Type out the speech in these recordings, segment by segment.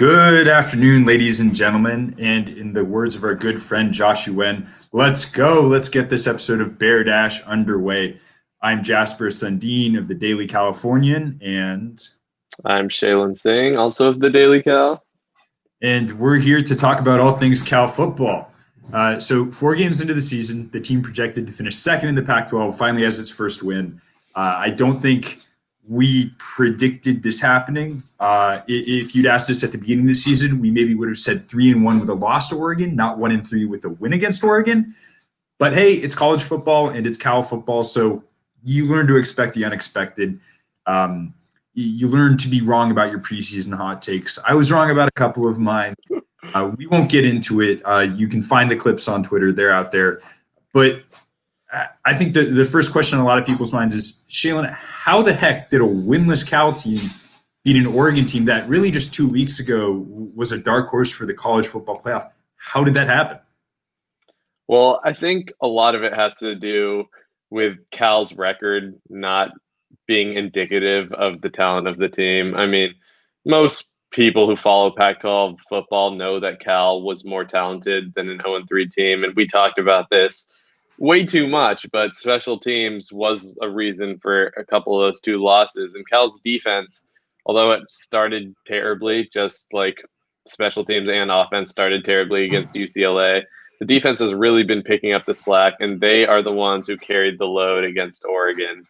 Good afternoon, ladies and gentlemen. And in the words of our good friend Josh Yuen, let's go. Let's get this episode of Bear Dash underway. I'm Jasper Sundin of the Daily Californian, I'm Shailin Singh, also of the Daily Cal. and we're here to talk about all things Cal football. So, 4 games into the season, the team projected to finish second in the Pac-12 finally has its first win. I don't think we predicted this happening. If you'd asked us at the beginning of the season, we maybe would have said 3-1 with a loss to Oregon, not 1-3 with a win against Oregon. But hey, it's college football and it's Cal football, so you learn to expect the unexpected. You learn to be wrong about your preseason hot takes. I was wrong about a couple of mine. We won't get into it. You can find the clips on Twitter; they're out there. But I think the first question on a lot of people's minds is, Shailin, how the heck did a winless Cal team beat an Oregon team that really just 2 weeks ago was a dark horse for the college football playoff? How did that happen? Well, I think a lot of it has to do with Cal's record not being indicative of the talent of the team. I mean, most people who follow Pac-12 football know that Cal was more talented than an 0-3 team, and we talked about this way too much, but special teams was a reason for a couple of those two losses. And Cal's defense, although it started terribly, just like special teams and offense started terribly against UCLA, the defense has really been picking up the slack, and they are the ones who carried the load against Oregon.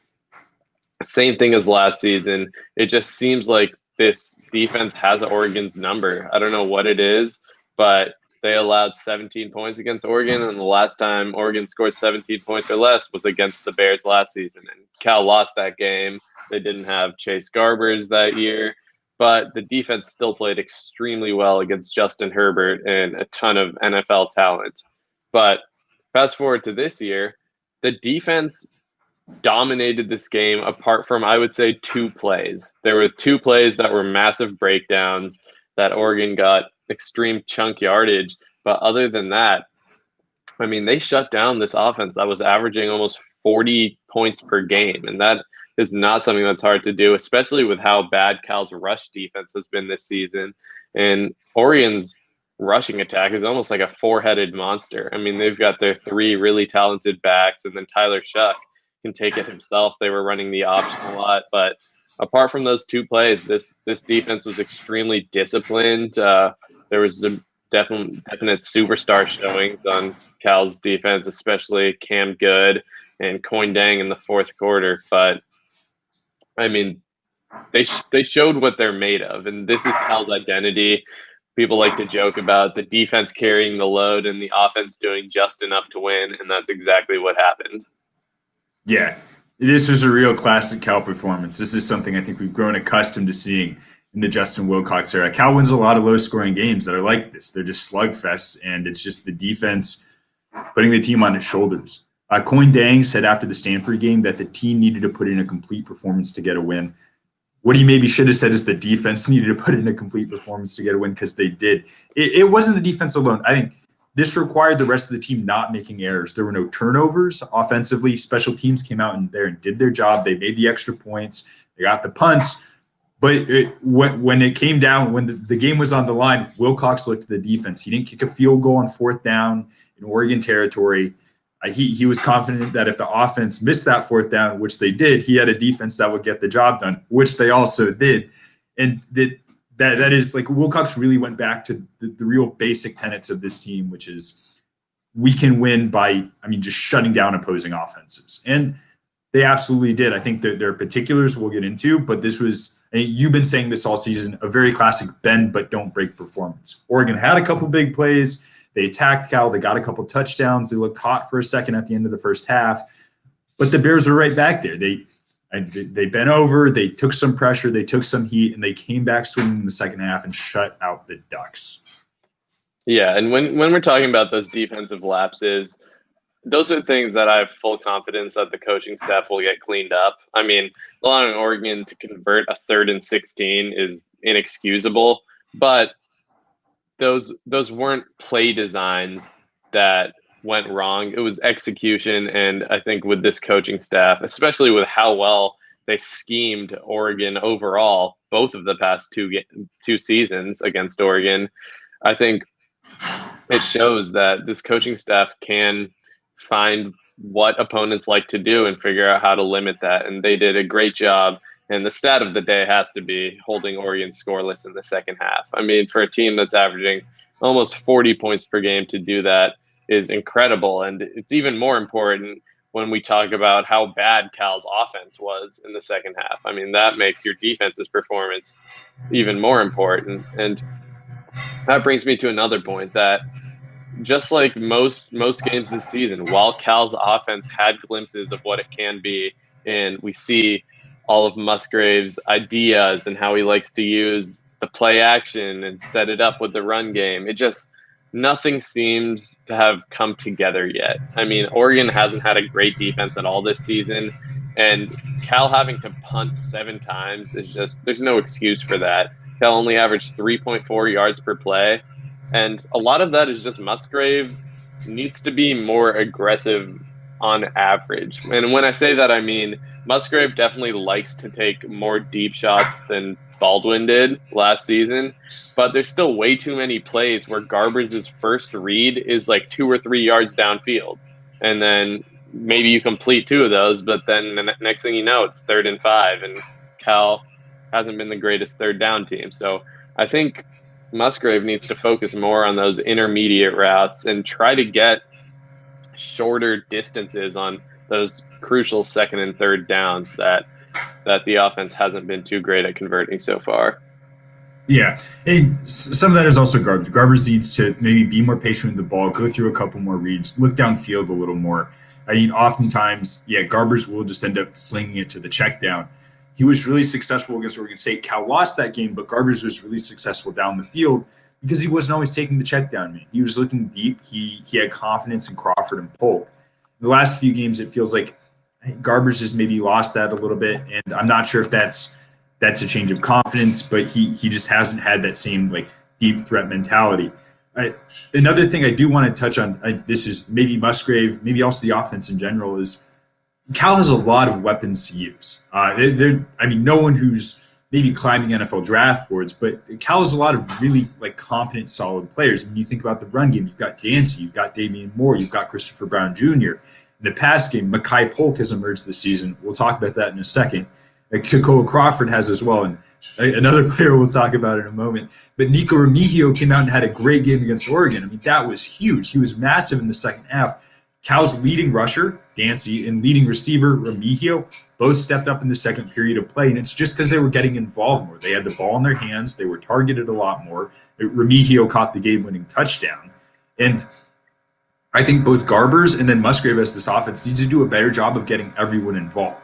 Same thing as last season. It just seems like this defense has Oregon's number. I don't know what it is, but they allowed 17 points against Oregon, and the last time Oregon scored 17 points or less was against the Bears last season. And Cal lost that game. They didn't have Chase Garbers that year, but the defense still played extremely well against Justin Herbert and a ton of NFL talent. But fast forward to this year, the defense dominated this game apart from, I would say, two plays. There were two plays that were massive breakdowns that Oregon got extreme chunk yardage. But other than that, I mean, they shut down this offense that was averaging almost 40 points per game. And that is not something that's hard to do, especially with how bad Cal's rush defense has been this season. And Oregon's rushing attack is almost like a four-headed monster. I mean, they've got their three really talented backs, and then Tyler Shuck can take it himself. They were running the option a lot, but apart from those two plays, this defense was extremely disciplined. There was some definite superstar showings on Cal's defense, especially Cam Good and Coin Dang in the fourth quarter. But I mean, they showed what they're made of, and this is Cal's identity. People like to joke about the defense carrying the load and the offense doing just enough to win, and that's exactly what happened. Yeah, this was a real classic Cal performance. This is something I think we've grown accustomed to seeing in the Justin Wilcox era. Cal wins a lot of low-scoring games that are like this. They're just slugfests, and it's just the defense putting the team on its shoulders. Coin Dang said after the Stanford game that the team needed to put in a complete performance to get a win. What he maybe should have said is the defense needed to put in a complete performance to get a win, because they did. It wasn't the defense alone. I think this required the rest of the team not making errors. There were no turnovers offensively. Special teams came out there and did their job. They made the extra points. They got the punts. But when it came down, when the game was on the line, Wilcox looked at the defense. He didn't kick a field goal on fourth down in Oregon territory. He was confident that if the offense missed that fourth down, which they did, he had a defense that would get the job done, which they also did. And that is like, Wilcox really went back to the real basic tenets of this team, which is we can win by, just shutting down opposing offenses. And they absolutely did. I think that there are particulars we'll get into, but this was, you've been saying this all season, a very classic bend but don't break performance. Oregon had a couple big plays. They attacked Cal. They got a couple touchdowns. They looked hot for a second at the end of the first half, but the Bears were right back there. They bent over, they took some pressure, they took some heat, and they came back swinging in the second half and shut out the Ducks. Yeah, and when we're talking about those defensive lapses, those are things that I have full confidence that the coaching staff will get cleaned up. I mean, allowing Oregon to convert a 3rd and 16 is inexcusable, but those weren't play designs that went wrong. It was execution, and I think with this coaching staff, especially with how well they schemed Oregon overall, both of the past two seasons against Oregon. I think it shows that this coaching staff can find what opponents like to do and figure out how to limit that. And they did a great job. And the stat of the day has to be holding Oregon scoreless in the second half. I mean, for a team that's averaging almost 40 points per game to do that is incredible. And it's even more important when we talk about how bad Cal's offense was in the second half. I mean, that makes your defense's performance even more important. And that brings me to another point that just like most games this season, while Cal's offense had glimpses of what it can be, and we see all of Musgrave's ideas and how he likes to use the play action and set it up with the run game, it just nothing seems to have come together yet. I mean, Oregon hasn't had a great defense at all this season, and Cal having to punt 7 times is just there's no excuse for that. Cal only averaged 3.4 yards per play. And a lot of that is just Musgrave needs to be more aggressive on average. And when I say that, I mean Musgrave definitely likes to take more deep shots than Baldwin did last season, but there's still way too many plays where Garber's first read is like 2 or 3 yards downfield. And then maybe you complete 2 of those, but then the next thing you know, it's 3rd and 5, and Cal hasn't been the greatest third down team. So I think Musgrave needs to focus more on those intermediate routes and try to get shorter distances on those crucial 2nd and 3rd downs that the offense hasn't been too great at converting so far. Yeah, and some of that is also Garbers. Garbers needs to maybe be more patient with the ball, go through a couple more reads, look downfield a little more. I mean, oftentimes, yeah, Garbers will just end up slinging it to the check down. He was really successful against Oregon State. Cal lost that game, but Garbers was really successful down the field because he wasn't always taking the check down. Man. He was looking deep. He had confidence in Crawford and Polk. The last few games, it feels like Garbers has maybe lost that a little bit, and I'm not sure if that's a change of confidence, but he just hasn't had that same like deep threat mentality. Another thing I do want to touch on, this is maybe Musgrave, maybe also the offense in general, is Cal has a lot of weapons to use. I mean, no one who's maybe climbing NFL draft boards, but Cal has a lot of really like competent, solid players. When you think about the run game, you've got Dancy, you've got Damian Moore, you've got Christopher Brown Jr. In the pass game, Mekhi Polk has emerged this season. We'll talk about that in a second. Kekoa Crawford has as well, and another player we'll talk about in a moment. But Nico Remigio came out and had a great game against Oregon. I mean, that was huge. He was massive in the second half. Cal's leading rusher, Dancy, and leading receiver, Remigio, both stepped up in the second period of play, and it's just because they were getting involved more. They had the ball in their hands. They were targeted a lot more. Remigio caught the game-winning touchdown. And I think both Garbers and then Musgrave as this offense needs to do a better job of getting everyone involved.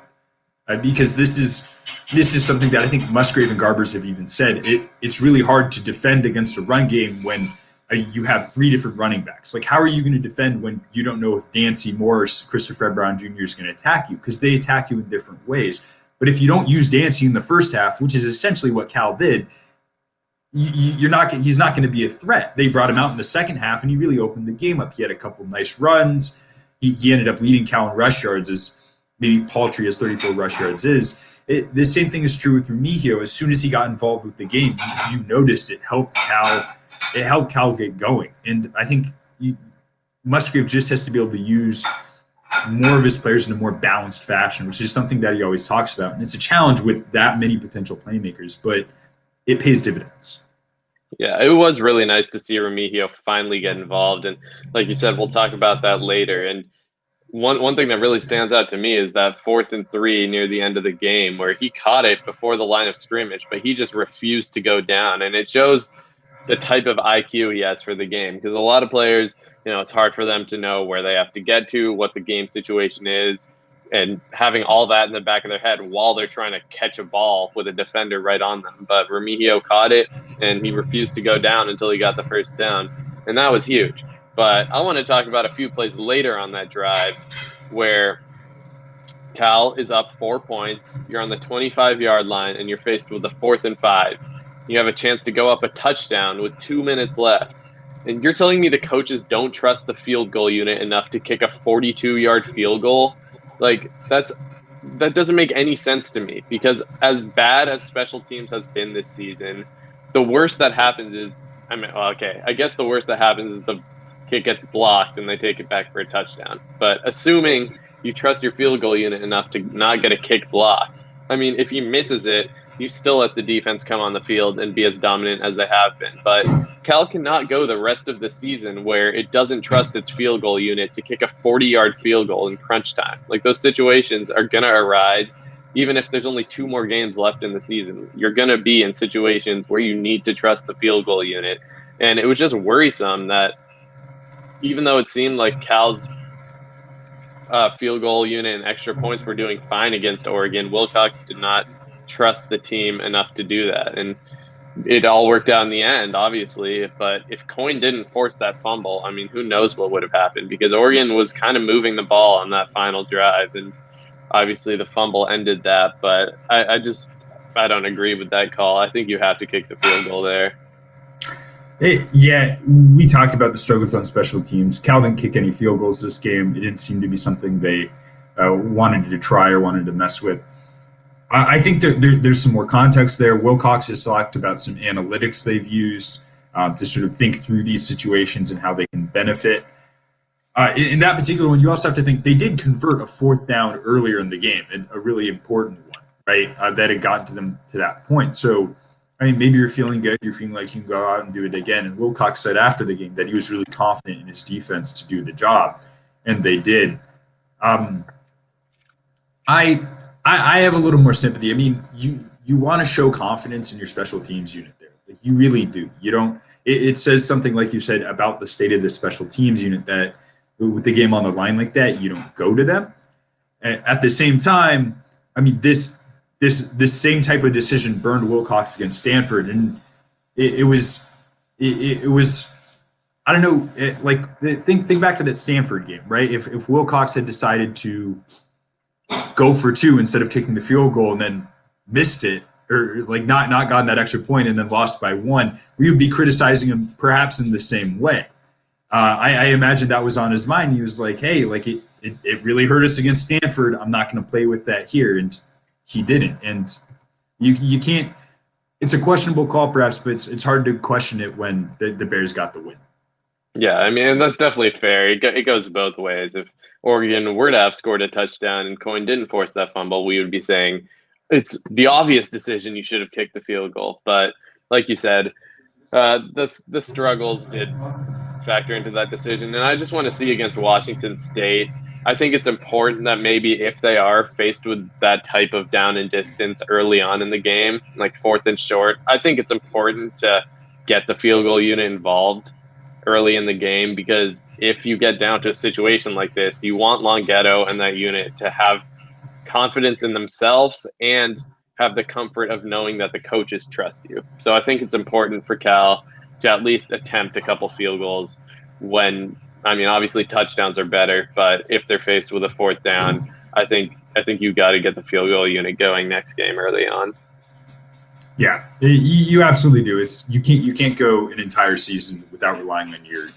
Because this is something that I think Musgrave and Garbers have even said. It's really hard to defend against a run game when you have 3 different running backs. Like, how are you going to defend when you don't know if Dancy Moore or Christopher Brown Jr. is going to attack you? Because they attack you in different ways. But if you don't use Dancy in the first half, which is essentially what Cal did, he's not going to be a threat. They brought him out in the second half, and he really opened the game up. He had a couple nice runs. He ended up leading Cal in rush yards, as maybe paltry as 34 rush yards is. The same thing is true with Remigio. As soon as he got involved with the game, you noticed it helped Cal. It helped Cal get going. And I think Musgrave just has to be able to use more of his players in a more balanced fashion, which is something that he always talks about. And it's a challenge with that many potential playmakers, but it pays dividends. Yeah, it was really nice to see Remigio finally get involved. And like you said, we'll talk about that later. And one thing that really stands out to me is that 4th and 3 near the end of the game where he caught it before the line of scrimmage, but he just refused to go down. And it shows the type of IQ he has for the game, because a lot of players, it's hard for them to know where they have to get to, what the game situation is, and having all that in the back of their head while they're trying to catch a ball with a defender right on them. But Remigio caught it, and he refused to go down until he got the first down, and that was huge. But I want to talk about a few plays later on that drive where Cal is up 4 points, you're on the 25-yard line, and you're faced with a 4th and 5. You have a chance to go up a touchdown with 2 minutes left. And you're telling me the coaches don't trust the field goal unit enough to kick a 42-yard field goal? Like, that's that doesn't make any sense to me, because as bad as special teams has been this season, the worst that happens is, I mean, well, okay, I guess the worst that happens is the kick gets blocked and they take it back for a touchdown. But assuming you trust your field goal unit enough to not get a kick blocked, I mean, if he misses it, you still let the defense come on the field and be as dominant as they have been. But Cal cannot go the rest of the season where it doesn't trust its field goal unit to kick a 40-yard field goal in crunch time. Like, those situations are going to arise. Even if there's only 2 more games left in the season, you're going to be in situations where you need to trust the field goal unit. And it was just worrisome that even though it seemed like Cal's field goal unit and extra points were doing fine against Oregon, Wilcox did not trust the team enough to do that. And it all worked out in the end, obviously. But if Coyne didn't force that fumble, I mean, who knows what would have happened, because Oregon was kind of moving the ball on that final drive. And obviously the fumble ended that. But I don't agree with that call. I think you have to kick the field goal there. Yeah, we talked about the struggles on special teams. Cal didn't kick any field goals this game. It didn't seem to be something they wanted to try or wanted to mess with. I think there's some more context there. Wilcox has talked about some analytics they've used to sort of think through these situations and how they can benefit. In that particular one, you also have to think they did convert a 4th down earlier in the game, a really important one, right? That had gotten to them to that point. So, I mean, maybe you're feeling good. You're feeling like you can go out and do it again. And Wilcox said after the game that he was really confident in his defense to do the job, and they did. I have a little more sympathy. I mean, you want to show confidence in your special teams unit there. Like, you really do. You don't. It says something, like you said, about the state of the special teams unit, that with the game on the line like that, you don't go to them. At the same time, I mean, this same type of decision burned Wilcox against Stanford, and it was I don't know, think back to that Stanford game, right? If Wilcox had decided to go for 2 instead of kicking the field goal and then missed it, or like not gotten that extra point and then lost by 1, we would be criticizing him perhaps in the same way. I imagine that was on his mind. He was like, hey, like it really hurt us against Stanford. I'm not going to play with that here. And he didn't. And you can't, it's a questionable call perhaps, but it's hard to question it when the Bears got the win. Yeah, I mean, that's definitely fair. It goes both ways. If Oregon were to have scored a touchdown and Coyne didn't force that fumble, we would be saying it's the obvious decision, you should have kicked the field goal. But like you said, the struggles did factor into that decision. And I just want to see against Washington State, I think it's important that maybe if they are faced with that type of down and distance early on in the game, like 4th and short, I think it's important to get the field goal unit involved early in the game, because if you get down to a situation like this, you want Longhetto and that unit to have confidence in themselves and have the comfort of knowing that the coaches trust you. So I think it's important for Cal to at least attempt a couple field goals when, I mean, obviously touchdowns are better, but if they're faced with a 4th down, I think you got to get the field goal unit going next game early on. Yeah, you absolutely do. You can't go an entire season without relying on your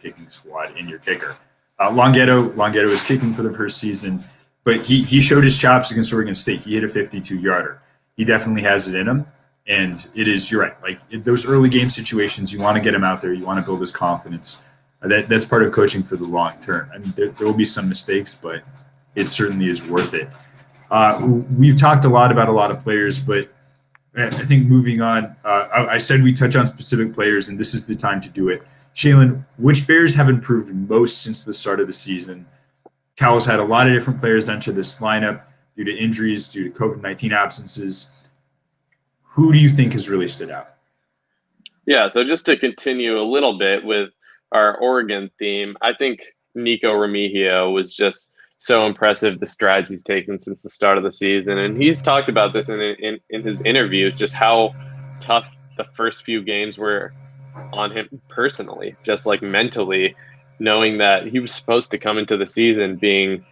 kicking squad and your kicker. Longhetto is kicking for the first season, but he showed his chops against Oregon State. He hit a 52-yarder. He definitely has it in him, and you're right. Like, in those early game situations, you want to get him out there. You want to build his confidence. That's part of coaching for the long term. I mean, there will be some mistakes, but it certainly is worth it. We've talked a lot about a lot of players, but I think moving on, I said we touch on specific players, and this is the time to do it. Shailin, which Bears have improved most since the start of the season? Cal's had a lot of different players enter this lineup due to injuries, due to COVID-19 absences. Who do you think has really stood out? Yeah, so just to continue a little bit with our Oregon theme, I think Nico Remigio was just so impressive, the strides he's taken since the start of the season. And he's talked about this in his interviews, just how tough the first few games were on him personally, just like mentally, knowing that he was supposed to come into the season being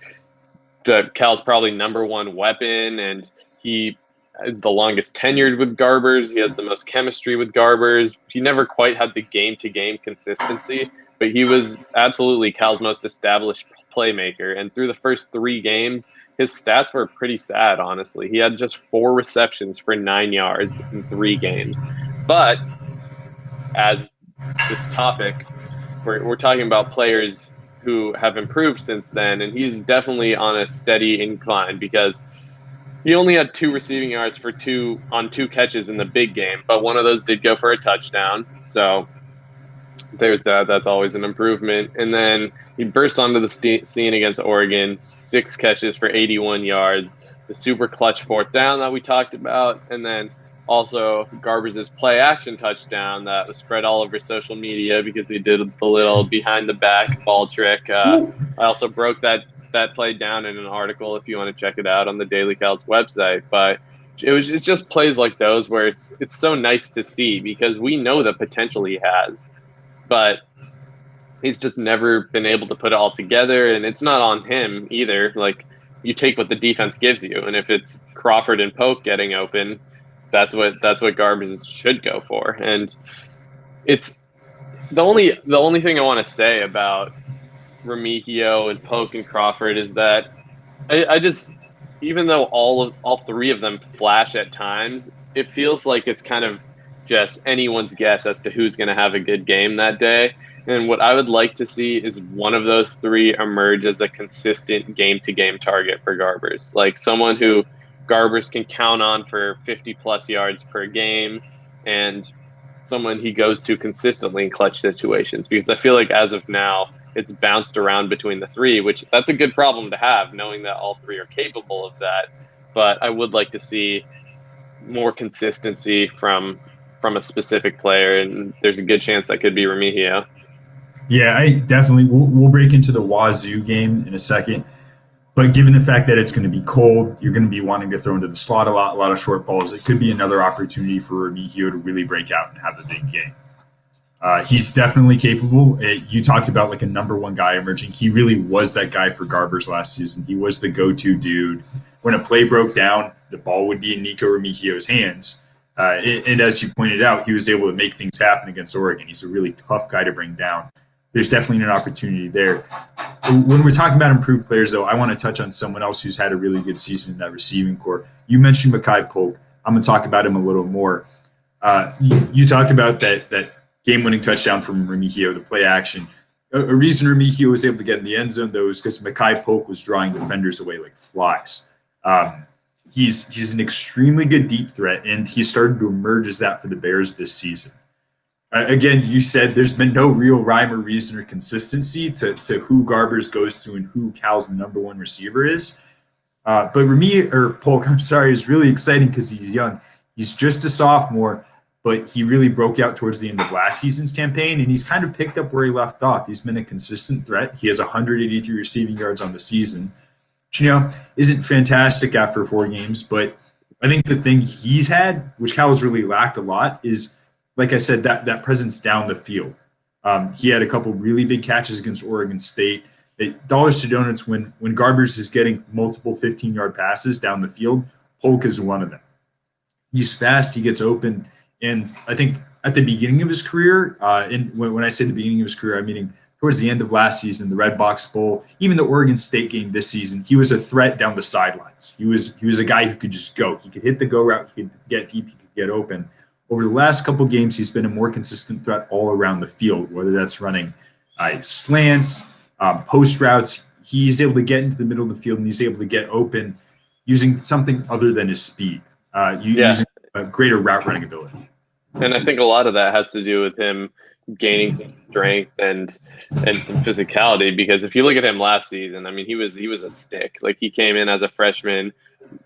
Cal's probably number 1 weapon, and he is the longest tenured with Garbers. He has the most chemistry with Garbers. He never quite had the game-to-game consistency, but he was absolutely Cal's most established playmaker. And through the first 3 games, his stats were pretty sad, honestly. He had just 4 receptions for 9 yards in 3 games. But as this topic, we're talking about players who have improved since then, and he's definitely on a steady incline because he only had 2 receiving yards on 2 catches in the big game, but one of those did go for a touchdown. So there's that. That's always an improvement. And then he bursts onto the scene against Oregon, 6 catches for 81 yards, the super clutch 4th down that we talked about, and then also Garbers' play action touchdown that was spread all over social media because he did the little behind the back ball trick. I also broke that play down in an article if you want to check it out on the Daily Cal's website. But it's just plays like those where it's so nice to see because we know the potential he has, but he's just never been able to put it all together. And it's not on him either. Like, you take what the defense gives you, and if it's Crawford and Polk getting open, that's what Garbers should go for. And it's the only thing I want to say about Remigio and Polk and Crawford is that I just, even though all 3 of them flash at times, it feels like it's kind of just anyone's guess as to who's going to have a good game that day. And what I would like to see is one of those 3 emerge as a consistent game-to-game target for Garbers, like someone who Garbers can count on for 50-plus yards per game, and someone he goes to consistently in clutch situations. Because I feel like as of now, it's bounced around between the 3, which that's a good problem to have, knowing that all 3 are capable of that. But I would like to see more consistency from a specific player, and there's a good chance that could be Remigio. Yeah, I definitely. We'll break into the Wazoo game in a second. But given the fact that it's going to be cold, you're going to be wanting to throw into the slot a lot of short balls. It could be another opportunity for Remigio to really break out and have a big game. He's definitely capable. You talked about like a number 1 guy emerging. He really was that guy for Garbers last season. He was the go-to dude. When a play broke down, the ball would be in Nico Remigio's hands. And as you pointed out, he was able to make things happen against Oregon. He's a really tough guy to bring down. There's definitely an opportunity there. When we're talking about improved players, though, I want to touch on someone else who's had a really good season in that receiving corps. You mentioned Mekhi Polk. I'm going to talk about him a little more. You talked about that game-winning touchdown from Remigio, the play action. A reason Remigio was able to get in the end zone, though, is because Mekhi Polk was drawing defenders away like flies. He's an extremely good deep threat, and he started to emerge as that for the Bears this season. Again, you said there's been no real rhyme or reason or consistency to who Garbers goes to and who Cal's number 1 receiver is. But Polk, I'm sorry, is really exciting because he's young. He's just a sophomore, but he really broke out towards the end of last season's campaign, and he's kind of picked up where he left off. He's been a consistent threat. He has 183 receiving yards on the season, which, isn't fantastic after 4 games. But I think the thing he's had, which Cal's really lacked a lot, is, like I said, that presence down the field. He had a couple really big catches against Oregon State. Dollars to donuts, when Garbers is getting multiple 15-yard passes down the field, Polk is one of them. He's fast. He gets open. And I think at the beginning of his career, and when I say the beginning of his career, I'm meaning towards the end of last season, the Red Box Bowl, even the Oregon State game this season, he was a threat down the sidelines. He was a guy who could just go. He could hit the go route. He could get deep. He could get open. Over the last couple games, he's been a more consistent threat all around the field, whether that's running slants, post routes. He's able to get into the middle of the field, and he's able to get open using something other than his speed, using a greater route running ability. And I think a lot of that has to do with him gaining some strength and some physicality, because if you look at him last season, I mean, he was a stick. Like, he came in as a freshman.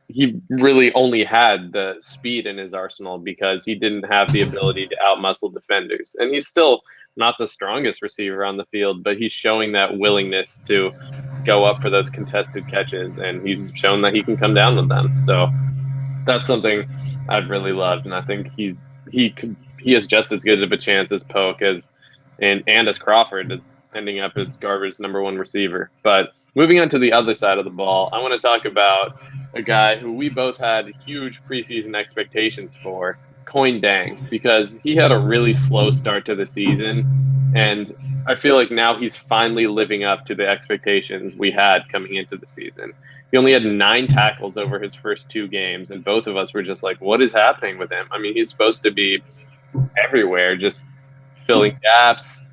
He really only had the speed in his arsenal because he didn't have the ability to outmuscle defenders. And he's still not the strongest receiver on the field, but he's showing that willingness to go up for those contested catches, and he's shown that he can come down with them. So that's something I've really loved, and I think he has just as good of a chance as Polk and as Crawford as ending up as Garbers' number 1 receiver. But moving on to the other side of the ball, I want to talk about a guy who we both had huge preseason expectations for, Coin Dang, because he had a really slow start to the season, and I feel like now he's finally living up to the expectations we had coming into the season. He only had 9 tackles over his first 2 games, and both of us were just like, what is happening with him? I mean, he's supposed to be everywhere, just filling gaps,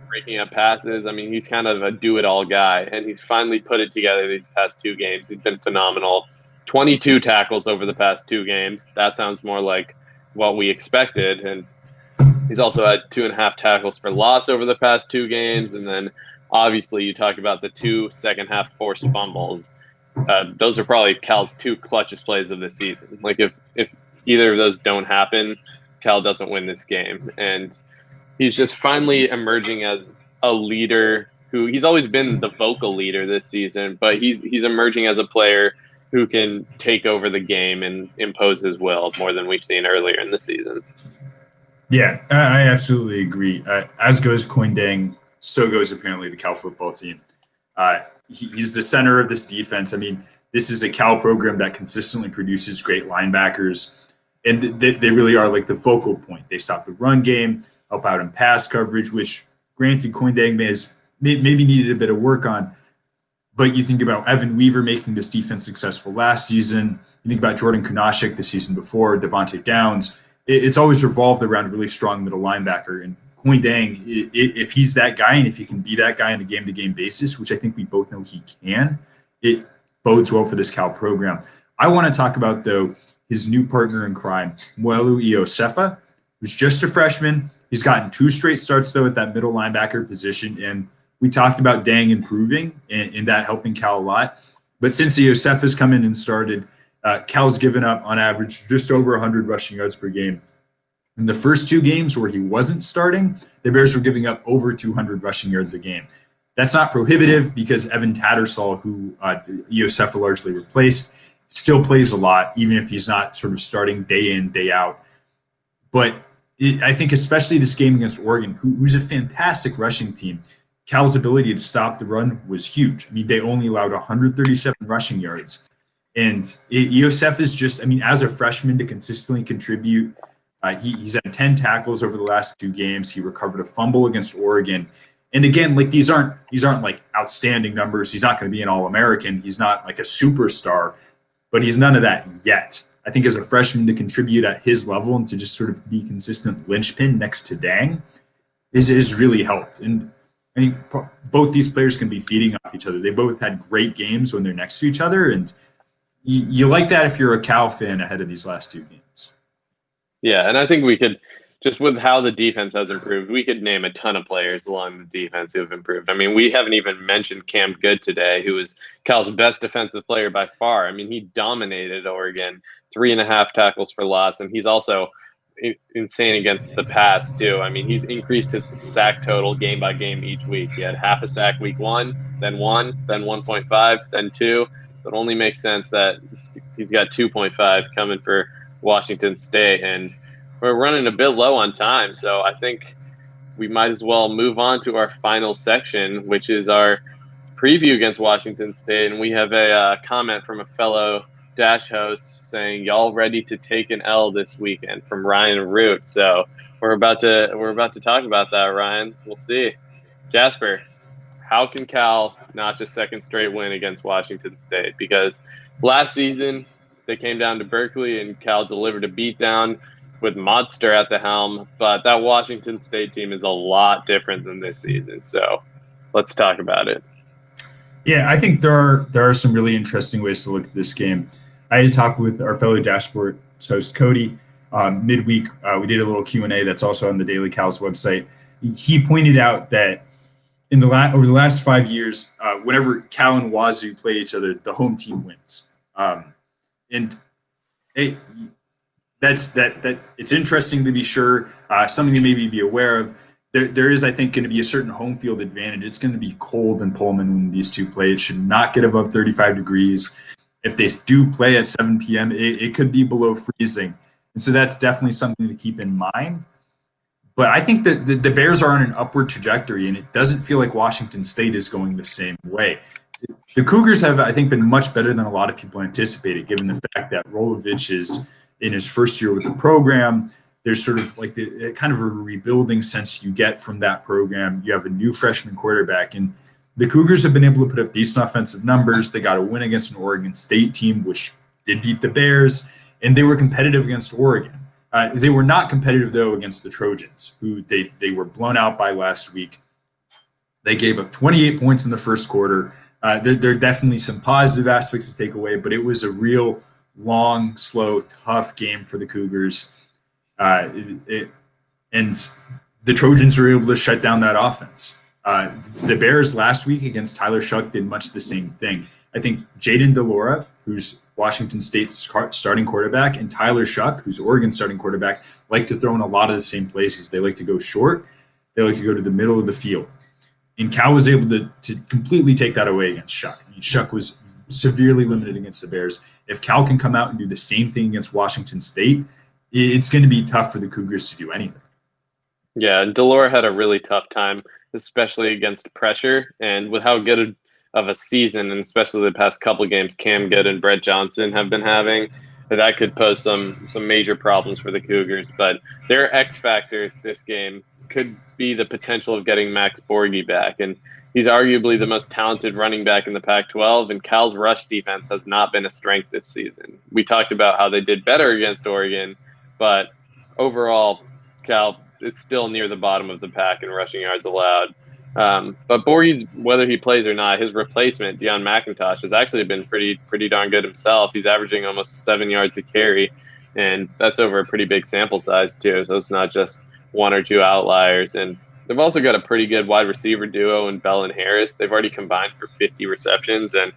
breaking up passes. I mean, he's kind of a do-it-all guy, and he's finally put it together these past 2 games. He's been phenomenal. 22 tackles over the past 2 games. That sounds more like what we expected, and he's also had 2.5 tackles for loss over the past 2 games, and then obviously you talk about the 2 second-half forced fumbles. Those are probably Cal's 2 clutchest plays of the season. Like if either of those don't happen, Cal doesn't win this game, and he's just finally emerging as a leader who he's always been the vocal leader this season, but he's emerging as a player who can take over the game and impose his will more than we've seen earlier in the season. Yeah, I absolutely agree. As goes Koindang, so goes apparently the Cal football team. He's the center of this defense. I mean, this is a Cal program that consistently produces great linebackers, and they really are like the focal point. They stop the run game, help out in pass coverage, which granted Koindang maybe needed a bit of work on. But you think about Evan Weaver making this defense successful last season. You think about Jordan Kunashik the season before, Devontae Downs. It's always revolved around a really strong middle linebacker. And Koindang, if he's that guy and if he can be that guy on a game-to-game basis, which I think we both know he can, it bodes well for this Cal program. I want to talk about, though, his new partner in crime, Mwelu Iosefa, who's just a freshman. He's gotten 2 straight starts, though, at that middle linebacker position. And we talked about Dang improving and that helping Cal a lot. But since Iosefa has come in and started, Cal's given up on average just over 100 rushing yards per game. In the first 2 games where he wasn't starting, the Bears were giving up over 200 rushing yards a game. That's not prohibitive because Evan Tattersall, who Iosefa largely replaced, still plays a lot, even if he's not sort of starting day in, day out. But I think especially this game against Oregon, who's a fantastic rushing team, Cal's ability to stop the run was huge. I mean, they only allowed 137 rushing yards. And Iosefa is just, I mean, as a freshman to consistently contribute, he's had 10 tackles over the last 2 games. He recovered a fumble against Oregon. And again, like these aren't like outstanding numbers. He's not going to be an All-American. He's not like a superstar, but he's none of that yet. I think as a freshman to contribute at his level and to just sort of be consistent linchpin next to Dang is really helped. And I think both these players can be feeding off each other. They both had great games when they're next to each other, and you like that if you're a Cal fan ahead of these last 2 games. Yeah, and I think we could, just with how the defense has improved, we could name a ton of players along the defense who have improved. I mean, we haven't even mentioned Cam Good today, who was Cal's best defensive player by far. I mean, he dominated Oregon, 3.5 tackles for loss, and he's also insane against the pass too. I mean, he's increased his sack total game by game each week. He had half a sack week 1, then 1.5, then 2. So it only makes sense that he's got 2.5 coming for Washington State. And we're running a bit low on time, so I think we might as well move on to our final section, which is our preview against Washington State. And we have a comment from a fellow Dash host saying, "Y'all ready to take an L this weekend?" from Ryan Root. So we're about to talk about that, Ryan. We'll see. Jasper, how can Cal not just second straight win against Washington State? Because last season they came down to Berkeley and Cal delivered a beatdown with Monster at the helm. But that Washington State team is a lot different than this season. So let's talk about it. Yeah, I think there are some really interesting ways to look at this game. I had a talk with our fellow Dashboard host Cody midweek. We did a little Q&A that's also on the Daily Cal's website. He pointed out that over the last 5 years, whenever Cal and Wazzu play each other, the home team wins. And it's interesting to be sure, something to maybe be aware of. There is, I think, going to be a certain home field advantage. It's going to be cold in Pullman when these two play. It should not get above 35 degrees. If they do play at 7 p.m., it could be below freezing. And so that's definitely something to keep in mind. But I think that the Bears are on an upward trajectory, and it doesn't feel like Washington State is going the same way. The Cougars have, I think, been much better than a lot of people anticipated, given the fact that Rolovich is in his first year with the program. There's sort of like the kind of a rebuilding sense you get from that program. You have a new freshman quarterback, and the Cougars have been able to put up decent offensive numbers. They got a win against an Oregon State team, which did beat the Bears, and they were competitive against Oregon. They were not competitive, though, against the Trojans, who they were blown out by last week. They gave up 28 points in the first quarter. There are definitely some positive aspects to take away, but it was a real long, slow, tough game for the Cougars. And the Trojans were able to shut down that offense. The Bears last week against Tyler Shuck did much the same thing. I think Jaden DeLora, who's Washington State's starting quarterback, and Tyler Shuck, who's Oregon's starting quarterback, like to throw in a lot of the same places. They like to go short. They like to go to the middle of the field. And Cal was able to completely take that away against Shuck. I mean, Shuck was severely limited against the Bears. If Cal can come out and do the same thing against Washington State, it's going to be tough for the Cougars to do anything. Yeah, and Delore had a really tough time, especially against pressure. And with how good of a season, and especially the past couple of games Cam Good and Brett Johnson have been having, that could pose some major problems for the Cougars. But their X factor this game could be the potential of getting Max Borghi back. And he's arguably the most talented running back in the Pac-12, and Cal's rush defense has not been a strength this season. We talked about how they did better against Oregon, but overall, Cal is still near the bottom of the pack in rushing yards allowed. But Borghi's, whether he plays or not, his replacement, Deion McIntosh, has actually been pretty darn good himself. He's averaging almost 7 yards a carry, and that's over a pretty big sample size too. So it's not just one or two outliers. And they've also got a pretty good wide receiver duo in Bell and Harris. They've already combined for 50 receptions. And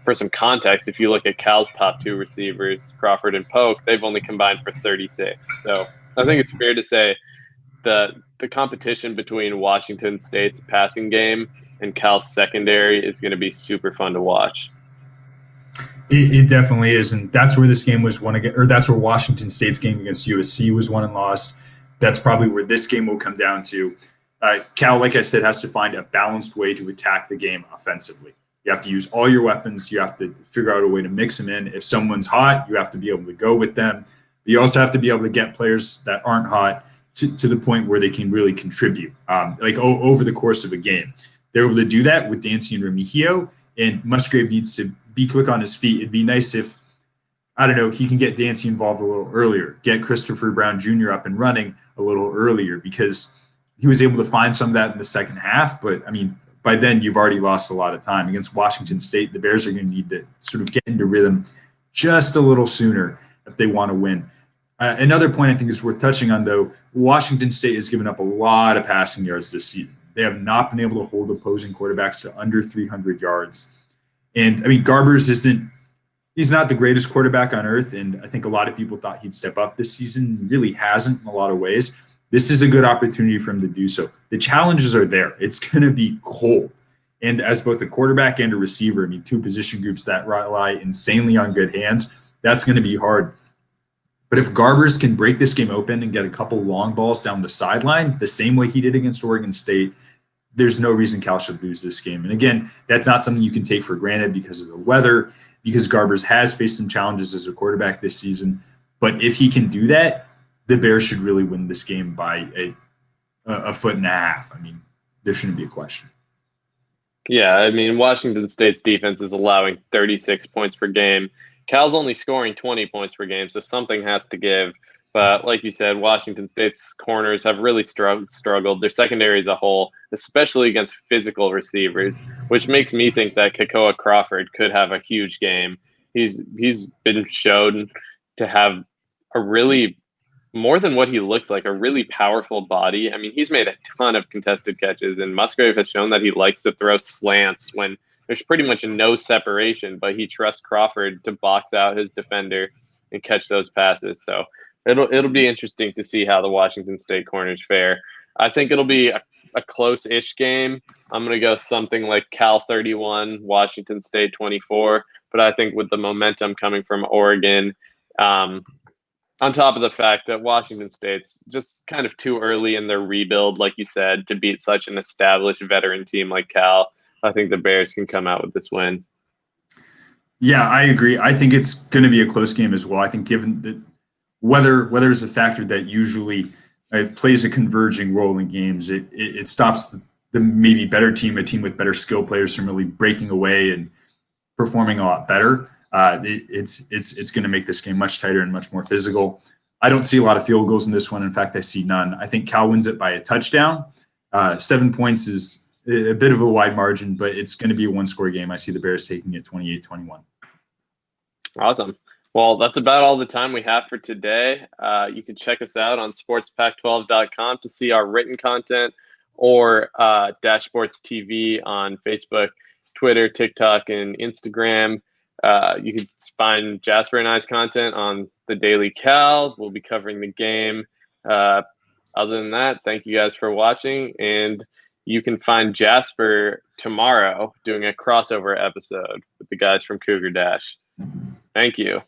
for some context, if you look at Cal's top two receivers, Crawford and Polk, they've only combined for 36. So I think it's fair to say the competition between Washington State's passing game and Cal's secondary is going to be super fun to watch. It definitely is, and that's where this game was won again, or that's where Washington State's game against USC was won and lost. That's probably where this game will come down to. Cal, like I said, has to find a balanced way to attack the game offensively. You have to use all your weapons. You have to figure out a way to mix them in. If someone's hot, you have to be able to go with them. But you also have to be able to get players that aren't hot to the point where they can really contribute, over the course of a game. They're able to do that with Dancy and Remigio, and Musgrave needs to be quick on his feet. It'd be nice if, I don't know, he can get Dancy involved a little earlier, get Christopher Brown Jr. up and running a little earlier, because he was able to find some of that in the second half. But, I mean, by then you've already lost a lot of time. Against Washington State, the Bears are going to need to sort of get into rhythm just a little sooner if they want to win. Another point I think is worth touching on, though, Washington State has given up a lot of passing yards this season. They have not been able to hold opposing quarterbacks to under 300 yards. And, I mean, Garbers he's not the greatest quarterback on earth, and I think a lot of people thought he'd step up this season. He really hasn't in a lot of ways. This is a good opportunity for him to do so. The challenges are there. It's going to be cold. And as both a quarterback and a receiver, I mean, two position groups that rely insanely on good hands, that's going to be hard. But if Garbers can break this game open and get a couple long balls down the sideline, the same way he did against Oregon State, there's no reason Cal should lose this game. And again, that's not something you can take for granted because of the weather, because Garbers has faced some challenges as a quarterback this season. But if he can do that, the Bears should really win this game by a foot and a half. I mean, there shouldn't be a question. Yeah, I mean, Washington State's defense is allowing 36 points per game. Cal's only scoring 20 points per game, so something has to give. But like you said, Washington State's corners have really struggled. Their secondary as a whole, especially against physical receivers, which makes me think that Kekoa Crawford could have a huge game. He's been shown to have a really, more than what he looks like, a really powerful body. I mean, he's made a ton of contested catches, and Musgrave has shown that he likes to throw slants when there's pretty much no separation, but he trusts Crawford to box out his defender and catch those passes. So it'll be interesting to see how the Washington State corners fare. I think it'll be a close-ish game. I'm going to go something like Cal 31, Washington State 24. But I think with the momentum coming from Oregon, on top of the fact that Washington State's just kind of too early in their rebuild, like you said, to beat such an established veteran team like Cal, I think the Bears can come out with this win. Yeah, I agree. I think it's going to be a close game as well. I think given that weather is a factor that usually plays a converging role in games. It stops the maybe better team, a team with better skill players, from really breaking away and performing a lot better. It's going to make this game much tighter and much more physical. I don't see a lot of field goals in this one. In fact, I see none. I think Cal wins it by a touchdown. 7 points is a bit of a wide margin, but it's going to be a one-score game. I see the Bears taking it 28-21. Awesome. Well, that's about all the time we have for today. You can check us out on sportspac12.com to see our written content, or Dashboards TV on Facebook, Twitter, TikTok, and Instagram. You can find Jasper and I's content on the Daily Cal. We'll be covering the game. Other than that, thank you guys for watching, and you can find Jasper tomorrow doing a crossover episode with the guys from Cougar Dash. Thank you.